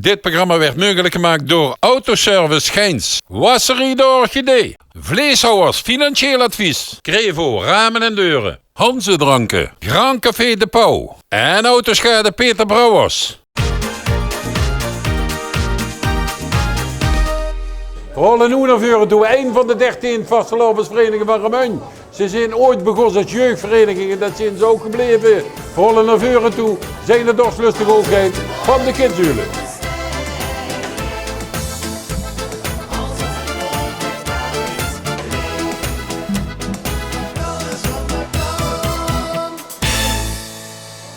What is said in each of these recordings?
Dit programma werd mogelijk gemaakt door Autoservice Gijns, Wasserie de Orchidee, Vleeshouwers Financieel Advies, Crevo Ramen en Deuren, Hanze Dranken, Grand Café De Pauw en Autoschade Peter Brouwers. Vooral in Oenervuren doen we een van de 13 vastelopersverenigingen van Remuin. Ze zijn ooit begonnen als jeugdvereniging en dat zijn ze ook gebleven. Vooral naar Vuren toe zijn de dorstlustige hoogheid van de Kidshulen.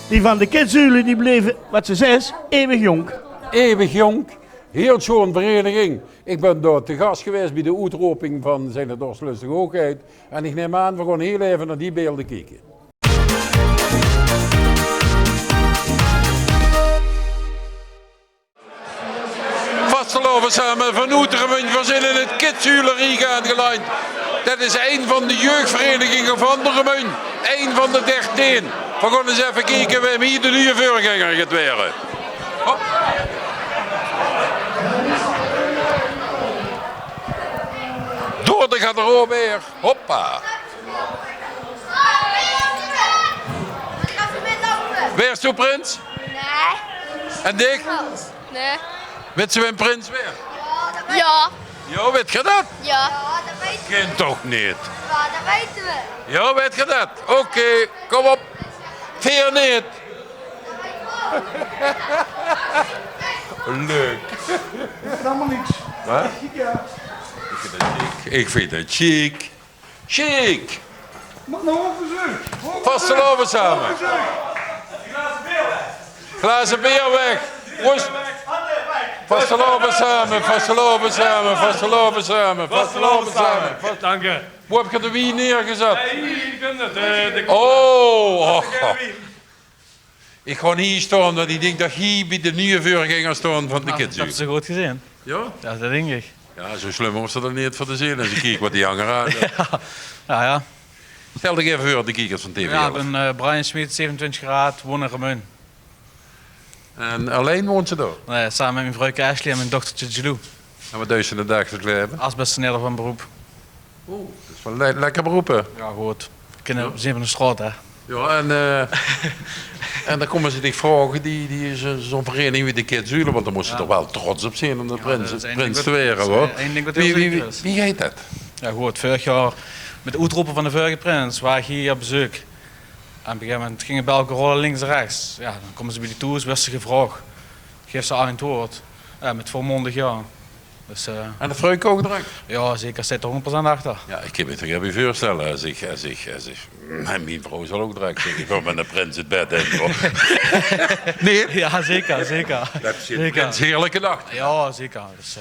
Die van de Kidshulen die bleven, wat ze zegt, eeuwig jong. Eeuwig jong, heel schoon vereniging. Ik ben daar te gast geweest bij de uitroping van zijn de dorstlustige hoogheid. En ik neem aan, we gaan heel even naar die beelden kijken. Vastelopen samen van Oetermund, we zijn in het Kidshulerie aangeleid. Dat is een van de jeugdverenigingen van de Remuin. Een van de 13. We gaan eens even kijken wie hier de nieuwe voorganger gaat worden. Hop. Door de garderobe weer. Hoppa. Weer is toe, Prins? Nee. En Dick? Nee. Weet ze een Prins weer? Ja. Ja, weet je dat? Ja. Dat weten we. Kind toch niet? Ja, dat weten we. Ja, weet je dat? Oké, kom op. Veer niet. Leuk. Helemaal niks. Wat? Ja. Ik vind het chic. Chic. Mag nog een verzoek. Vastelopen samen. Glazen bier weg. Roest. Vastelopen samen, vastelopen samen, vastelopen samen, vastelopen samen. Dank je. Hoe heb je de wie neergezet? Je kunt het. Oh. Ik ga hier staan, want ik denk dat hier bij de nieuwe voorganger staan van de Kids. Dat is zo goed gezien. Ja? Ja, dat denk ik. Ja, zo slim was dat er niet voor de zin. Als ik kijk wat die hangen aan. Ja. Stel ik even voor de kijkers van TV. Ja, ik ben Brian Smit, 27 graden, woon in Remuin. En alleen woont ze daar? Nee, samen met mijn vrouw Ashley en mijn dochtertje Jilou. En wat doe je in de dagelijks leven? Asbestsaneler van beroep. Oeh, dat is wel lekker beroepen. Ja, goed. Kinderen zijn van de straat, hè. Ja, en dan komen ze die vragen, die zo'n vereniging wie de Kidshulen, want dan moest je toch wel trots op zijn om de prins te weren, hoor. Wie heet dat? Ja, goed. Vorig jaar met de uitroepen van de vorige prins waar ik hier op bezoek. En op een gegeven moment gingen bij elke rollen links en rechts. Ja, dan komen ze bij die tours, werd ze gevraagd. Geef ze antwoord. Ja, met volmondig ja. Dus, En de vrouw ook drank? ja, zeker. Zit er 100% achter. Ja, ik kan me toch even voorstellen. Als ik mijn vrouw zal ook drank zeggen. Ik ga met de prins het bed in. Nee? Ja, zeker. Dat is Zeker. een heerlijke nacht. Ja, zeker. Dus,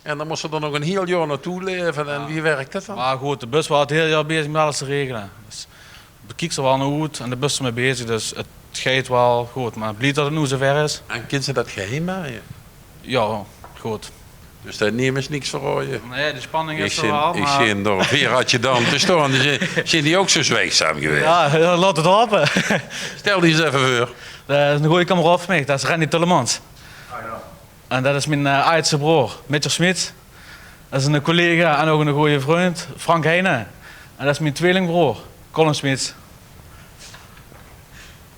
En dan moest ze er nog een heel jaar naartoe leven. En wie werkt dat dan? maar goed, de bus was het hele jaar bezig met alles te regelen. Dus, de kieks er wel naar uit en de bus er mee bezig. Dus het gaat wel goed. Maar het blijft dat het nu zover is. En kind ze dat geheim maken? Ja, goed. Dus daar nemen ze niks voor je. Nee, de spanning Ik is er wel. zie in door vier had dan te staan. Zijn die ook zo zwijgzaam geweest? Ja, laat het hopen. Stel die eens even voor. Dat is een goede kameraad van mij, dat is Randy Tullemans. En dat is mijn oudste broer, Mitchell Smit. Dat is een collega en ook een goede vriend, Frank Heijnen. En dat is mijn tweelingbroer, Colin Smit.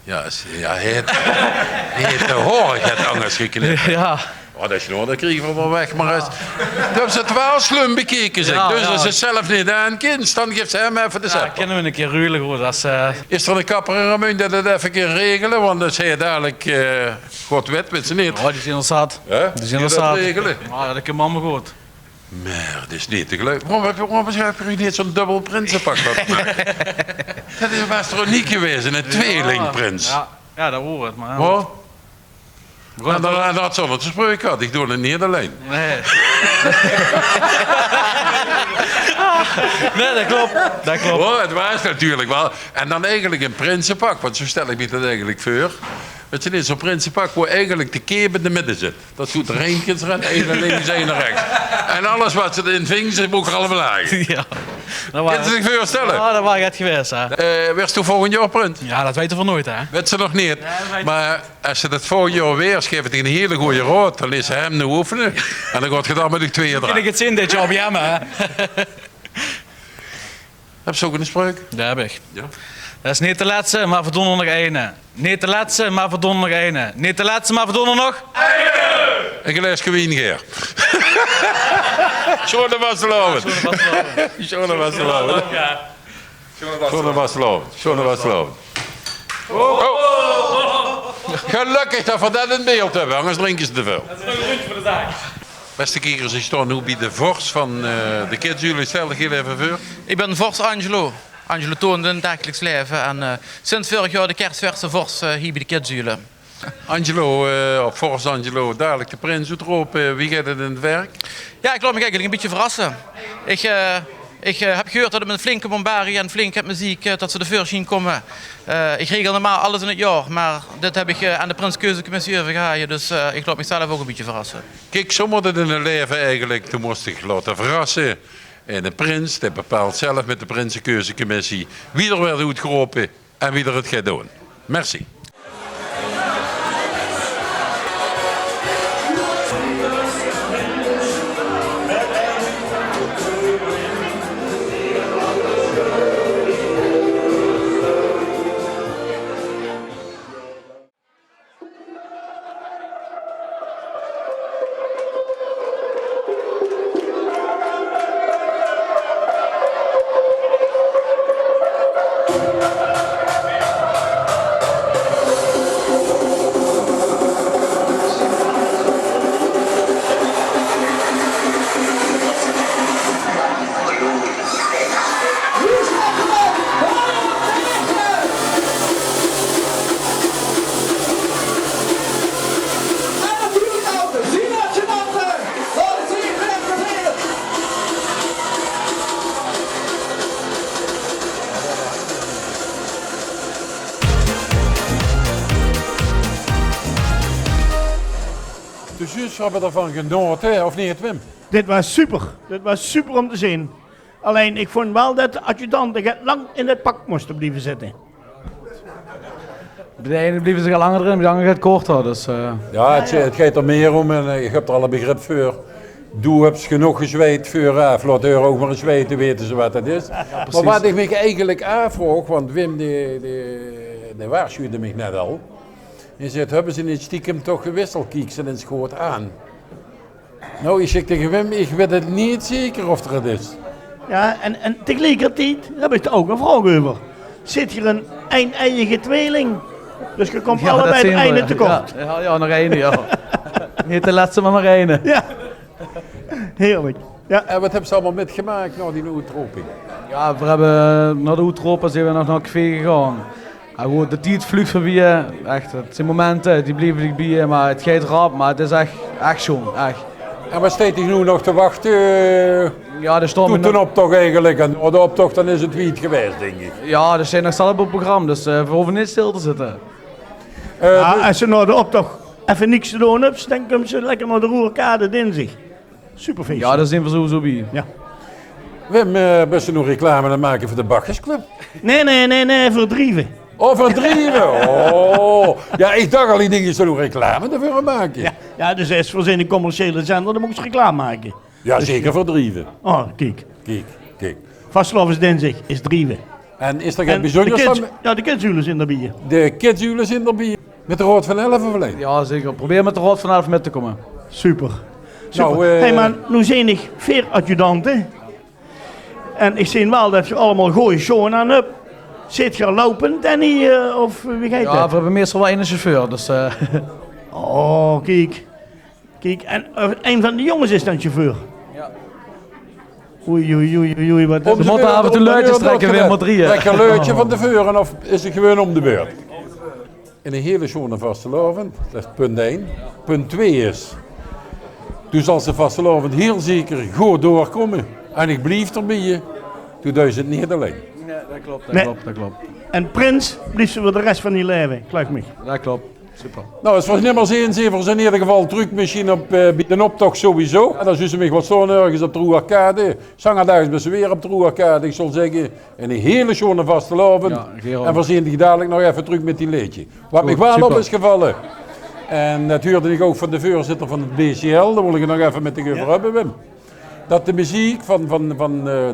Ja, hij heeft de hoorigheid anders geknipt. Ja. Oh, dat is nog, dat kregen we wel weg. Maar dat hebben ze het wel slum bekeken, zeg. Ja, Dus ja. als ze zelf niet aan kind, dan geeft ze hem even de Ja, zet. kennen we een keer ruilen hoor. Dat is, Is er een kapper in Remuin dat het even kan regelen? Want dan zei je dadelijk, God weet ze niet. oh, die zijn er zat. Hè? Die zijn Kun er je dat zat. regelen? Ja, dat kan mama goed. Maar dat is niet te geloven. Waarom heb je niet zo'n dubbel prinsenpak gemaakt? Dat was toch niet geweest, een tweelingprins? Ja, dat hoort het. Maar, Oh? En dan had ze het gesprek gehad. Ik doe het niet alleen. Nee. Nee, dat klopt. Dat klopt. Oh, het was natuurlijk wel. En dan eigenlijk een prinsenpak, want zo stel ik me dat eigenlijk voor. Het is niet zo'n prinsenpak waar eigenlijk de keep in de midden zit. Dat doet er één kind erin, één naar links, één naar rechts. En alles wat ze erin ving, ze moet er allemaal lagen. Ja. Kunnen ze zich voorstellen? Ja, dat was het geweest, hè. Wist toen volgend jaar print? Ja, dat weten we nooit, hè. Weet ze nog niet. Maar als ze dat volgend jaar weer geeft een hele goede raad, dan is ze hem nu oefenen. En dan gaat je dan met de tweeën Kan ik draaien. het zien dit jaar op jammer, hè. Heb je ook een spreuk? Dat heb ik. Ja. Dat is niet de laatste, maar verdomme nog ene. Niet de laatste, maar verdomme nog ene. Niet de laatste, maar verdomme nog... Een glaasje wien, Geer. Schoon was te lopen. Schoon was te lopen. Schoon was te lopen. Schoon was te lopen. Oh. Gelukkig dat we dat in beeld hebben, anders drinken ze te veel. Dat is nog een rondje voor de zaak. Beste kijkers, ik sta nu bij de Vors van de kids. Jullie stellen heel even voor. Ik ben Vors Angelo. Angelo toont in het dagelijks leven. En sinds vorig jaar de kerstverse Vors hier bij de Kidsjulen. Angelo, op Vors Angelo, dadelijk de prins uitroepen. Wie gaat het in het werk? Ja, ik laat me eigenlijk een beetje verrassen. Ik heb gehoord dat het met een flinke bombarie en flink muziek dat ze de veur zien komen. Ik regel normaal alles in het jaar, maar dit heb ik aan de Prinskeuzecommissie overgehaald. Dus ik laat mezelf ook een beetje verrassen. Kijk, zo moet het in een leven eigenlijk. Toen moest ik laten verrassen. En de prins, die bepaalt zelf met de Prinsenkeuzecommissie wie er werd uitgeroepen en wie er het gaat doen. Merci. Dus juist hebben ervan genoten, of niet, Wim? Dit was super. Dit was super om te zien. Alleen, ik vond wel dat de adjudanten lang in het pak moesten blijven zitten. De ene blijven zich al langer erin, de andere gaat korter. Dus, Ja, het gaat er meer om en je hebt er al een begrip voor. Doe hebt genoeg gezweet voor, laat er ook maar eens weten, weten ze wat het is. Maar wat ik me eigenlijk afvroeg, want Wim die waarschuwde me net al. Hij zei, hebben ze niet stiekem toch gewisseld, kiek ze in schoot aan. Nou, ik zeg tegen Wim, ik weet het niet zeker of er het is. Ja, en tegelijkertijd heb ik er ook een vraag over. Zit hier een een-eiige tweeling? Dus je komt allebei het einde tekort. Ja, nog één, ja. Niet de laatste, maar nog één. Ja. Heerlijk. Ja. En wat hebben ze allemaal metgemaakt na die uitroping? Ja, we hebben naar de Oetropen zijn we nog naar Kvee gegaan. En gewoon, de tijd vlucht voorbij. Echt, het zijn momenten, die blijven erbij, maar het gaat rap, maar het is echt schoon, echt. En wat staat hij nu nog te wachten? Ja, er staan Toen een optocht eigenlijk, en de optocht dan is het wiet geweest, denk ik. Ja, er zijn nog zelf op het programma, dus we hoeven niet stil te zitten. Als ze nou de optocht even niks te doen hebben, dan komen ze lekker naar de Roerkade dinsdag. Superfeest. Ja, daar zijn we sowieso bij. Ja. Wim, ben je nog reclame aan het maken voor de Bakkersclub? Nee, verdrieven. Oh, verdrieven! Oh, ja, ik dacht al die dingen zo nog reclame ervoor maken. Ja, dus als voor zijn commerciële zender, dan moet ze reclame maken. Ja, zeker verdrieven. Oh, kijk. Kijk. Vastlovens dinsdag is drieven. En is er geen bijzonders van? Ja, de kidsjulen zijn erbij. De kidsjulen zijn erbij. Met de Rood van Elfen verleden. Ja, zeker. Probeer met de Rot van 11 met te komen. Super. Nou, Hey man, nu zijn ik 4 adjudanten. En ik zie wel dat je allemaal goeie showen aan hebt. Zit je lopend, Danny, of wie gaat Ja, dat? we hebben meestal wel één chauffeur, dus... Oh, kijk. Kijk, en een van de jongens is dan chauffeur. Ja. Oei, wat Ze moeten af en toe luidjes trekken weer met drieën. Trek een luidje van tevoren of is het gewoon om de beurt? In een hele schone vastelovend, dat is punt 1. Punt 2 is, toen zal ze vastelovend heel zeker goed doorkomen. En ik blijf erbij je, toen doe je het niet alleen. Nee, dat klopt, Nee. dat klopt. En Prins blijft ze voor de rest van die leven, geloof me. Dat klopt. Super. Nou, het was nummer 7 voor in ieder geval trucmachine op bij de optocht sowieso. En dan zullen ze mij wat zo ergens op de Roe-Arcade. Zangerdags ben ze weer op de Roe-Arcade, ik zal zeggen. En een hele schone vastelavond. Ja, Gerard. En voorzien ik dadelijk nog even terug met die leedje. Wat Goed, me wel op super. is gevallen. En dat hoorde ik ook van de voorzitter van het BCL. Daar wil ik het nog even met de over hebben, Wim. Dat de muziek van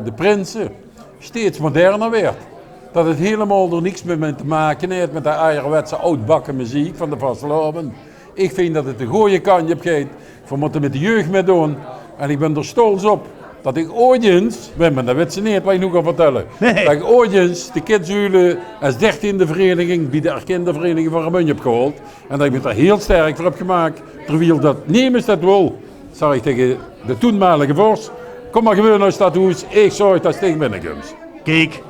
de Prinsen steeds moderner werd. Dat het helemaal er niks meer mee te maken heeft met de ouderwetse oudbakken muziek van de vastelavond. Ik vind dat het een goede kant hebt gegeven. We moeten met de jeugd mee doen. En ik ben er stolz op dat ik ooit eens, Wim, dat weet ze niet wat ik nu kan vertellen. Nee. Dat ik ooit eens de Kidshulen als 13e vereniging bij de erkende vereniging van Remunje heb gehaald. En dat ik me daar heel sterk voor heb gemaakt. Terwijl dat niemand dat wil, zei ik tegen de toenmalige vorst. Kom maar gewoon naar het stadhuis, ik zorg dat het binnenkomt. Kijk,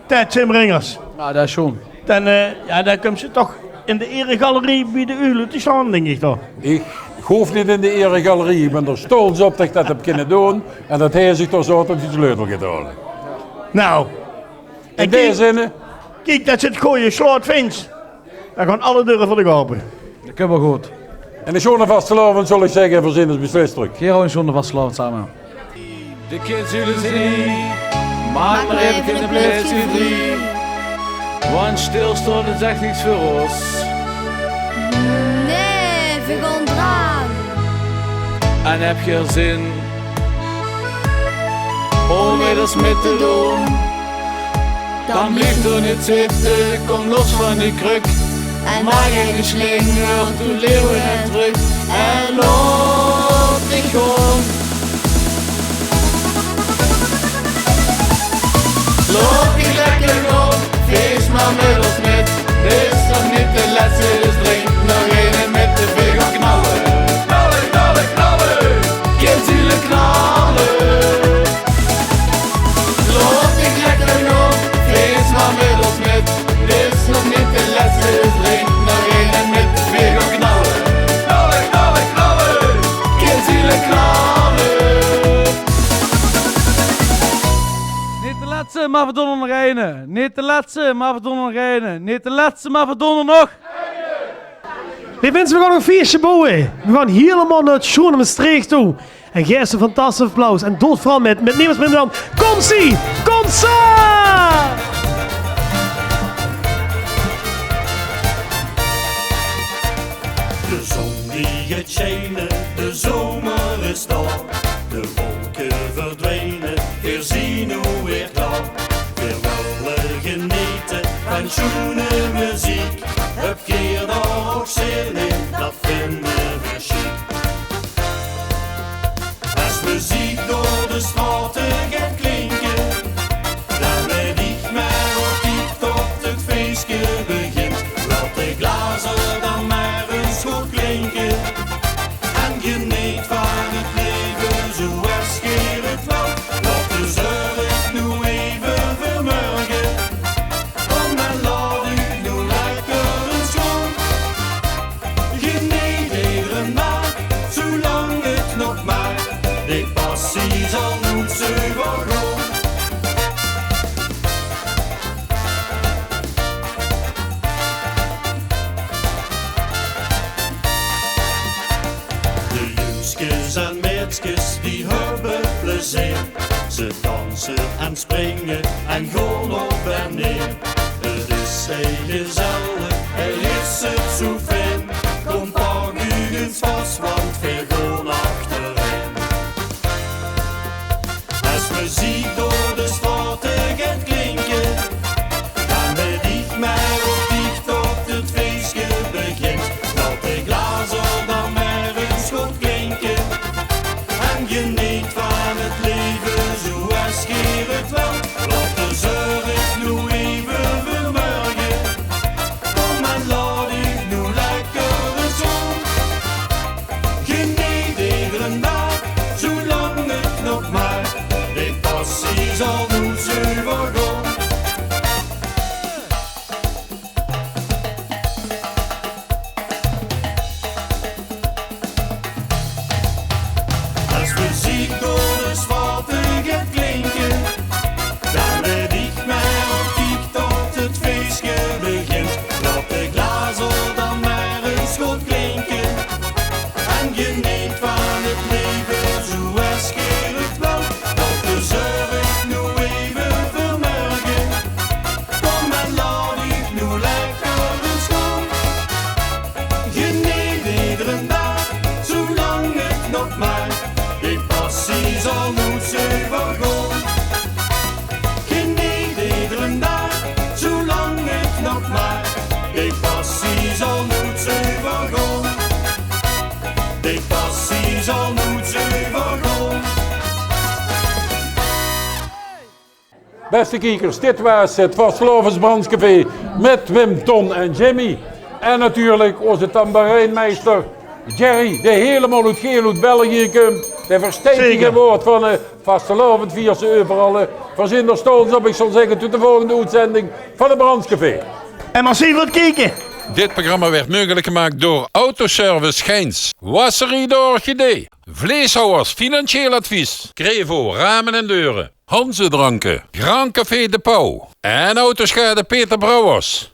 Ted Simringers. Ja, dat is schoon. Dan komt ze toch in de eregalerie bij de Ulen te staan, denk ik toch. Ik hoef niet in de eregalerie, ik ben er stolz op dat ik dat heb kunnen doen. En dat hij zich toch zo op die sleutel gaat halen. Nou, In deze zin, kijk dat ze het gooien sloot vindt. Dan gaan alle deuren voor de open. Dat kunnen we goed. en de schone vastelavond zal ik zeggen, voorzien is beslist terug. Gerard en John vastelavond samen. De kids zullen zien, maak maar even in de plaats drie. Want stilstaan is echt niets voor ons. Nee, we gaan draaien. En heb je er zin om weer eens mee te doen? Dan blijf er niet zitten, kom los van die kruk. En Maak je geslinger, doe leeuwen en druk. En loop die gewoon. Loop die lekker op, feest maar met ons met. Dit is nog niet de laatste, dus drink nog één en met de vinger knallen. Knallen, knallen, knallen. Kinderen knallen. Loop die lekker op, feest maar met ons met. Dit is nog niet de laatste, dus drink nog één en met de vinger knallen. Knallen, knallen, knallen. Kinderen knallen. Niet de laatste, maar verdomme nog één. Niet de laatste, maar verdomme nog één. Niet de laatste, maar verdomme nog. Nee mensen, we gaan nog een feestje bouwen. We gaan helemaal naar het Schoon Maastricht toe. En geef ze een fantastisch applaus. En dood vooral met nemers met dan. Komsie! Komsa! De zon die gaat schijnen, de zomer is daar. De wolken verdwijnen, weer zien hoe weer daar. Weer willen genieten van schoene muziek. Heb je daar ook zin in, dat vinden we chic. Als muziek door de straten gaat klinken, dan weet ik maar wat ik tot het feestje begint. Laat de glazen dan maar eens goed klinken. En geniet van het leven zoals je het wil. Laat de zorg nu even vermurgen. Kom en laat u nu lekker eens schoon. Geniet iedere nacht, zolang het nog maar. Dit passie zal moet ze wel gewoon. De jongskes en meisjes die hebben plezier. Ze dansen en springen en gaan op en neer. Het is heel gezellig, is het zo fijn. Kom pak u eens vast, want we gaan achterin. Als muziek door de straten gaat klinken, dan weet ik maar wat ik tot het feestje begint. Laat de glazen dan maar eens goed klinken. En geniet van het leven zoals je het wil. Laat de zorg nu even Beste kijkers, dit was het Vastelovens Brandscafé met Wim, Ton en Jimmy. En natuurlijk onze tamboerijnmeester Jerry, die helemaal uit Geel uit België komt. De versteviging woord van Vastelovend Vierse overal. Verzin er stoons op, ik zal zeggen, tot de volgende uitzending van het Brandscafé. En maar zie wat kijken. Dit programma werd mogelijk gemaakt door Autoservice Geins, Wasserie de Orchidee, Vleeshouwers Financieel Advies, Crevo Ramen en Deuren, Hanze Dranken, Grand Café de Pauw en Autoschade Peter Brouwers.